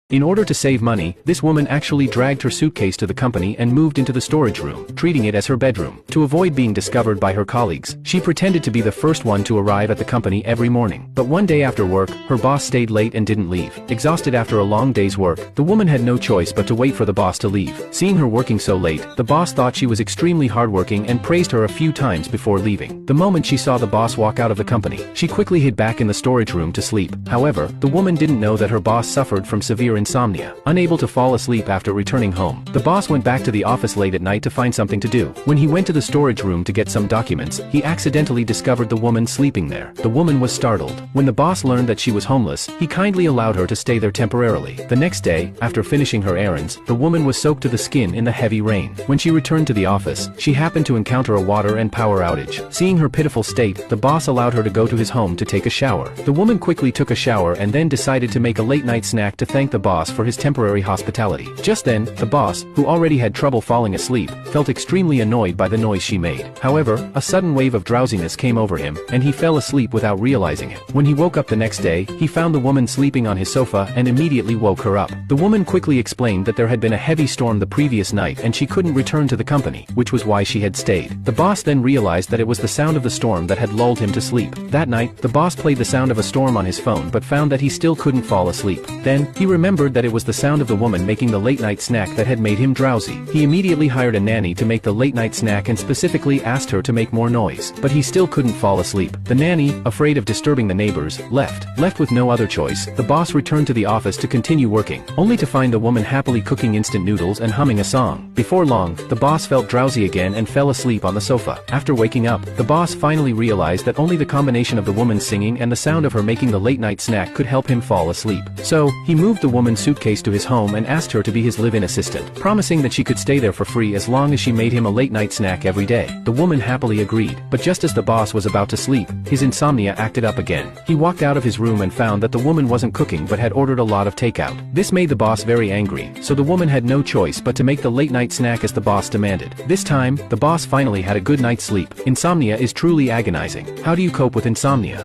In order to save money, this woman actually dragged her suitcase to the company and moved into the storage room, treating it as her bedroom. To avoid being discovered by her colleagues, she pretended to be the first one to arrive at the company every morning. But one day after work, her boss stayed late and didn't leave. Exhausted after a long day's work, the woman had no choice but to wait for the boss to leave. Seeing her working so late, the boss thought she was extremely hardworking and praised her a few times before leaving. The moment she saw the boss walk out of the company, she quickly hid back in the storage room to sleep. However, the woman didn't know that her boss suffered from severe insomnia. Unable to fall asleep after returning home, the boss went back to the office late at night to find something to do. When he went to the storage room to get some documents, he accidentally discovered the woman sleeping there. The woman was startled. When the boss learned that she was homeless, he kindly allowed her to stay there temporarily. The next day, after finishing her errands, the woman was soaked to the skin in the heavy rain. When she returned to the office, she happened to encounter a water and power outage. Seeing her pitiful state, the boss allowed her to go to his home to take a shower. The woman quickly took a shower and then decided to make a late-night snack to thank the boss for his temporary hospitality. Just then, the boss, who already had trouble falling asleep, felt extremely annoyed by the noise she made. However, a sudden wave of drowsiness came over him, and he fell asleep without realizing it. When he woke up the next day, he found the woman sleeping on his sofa and immediately woke her up. The woman quickly explained that there had been a heavy storm the previous night and she couldn't return to the company, which was why she had stayed. The boss then realized that it was the sound of the storm that had lulled him to sleep. That night, the boss played the sound of a storm on his phone but found that he still couldn't fall asleep. Then, he remembered that it was the sound of the woman making the late-night snack that had made him drowsy. He immediately hired a nanny to make the late-night snack and specifically asked her to make more noise. But he still couldn't fall asleep. The nanny, afraid of disturbing the neighbors, left. Left with no other choice, the boss returned to the office to continue working, only to find the woman happily cooking instant noodles and humming a song. Before long, the boss felt drowsy again and fell asleep on the sofa. After waking up, the boss finally realized that only the combination of the woman singing and the sound of her making the late-night snack could help him fall asleep. So, he moved the woman's suitcase to his home and asked her to be his live-in assistant, promising that she could stay there for free as long as she made him a late-night snack every day. The woman happily agreed, but just as the boss was about to sleep, his insomnia acted up again. He walked out of his room and found that the woman wasn't cooking but had ordered a lot of takeout. This made the boss very angry, so the woman had no choice but to make the late-night snack as the boss demanded. This time, the boss finally had a good night's sleep. Insomnia is truly agonizing. How do you cope with insomnia?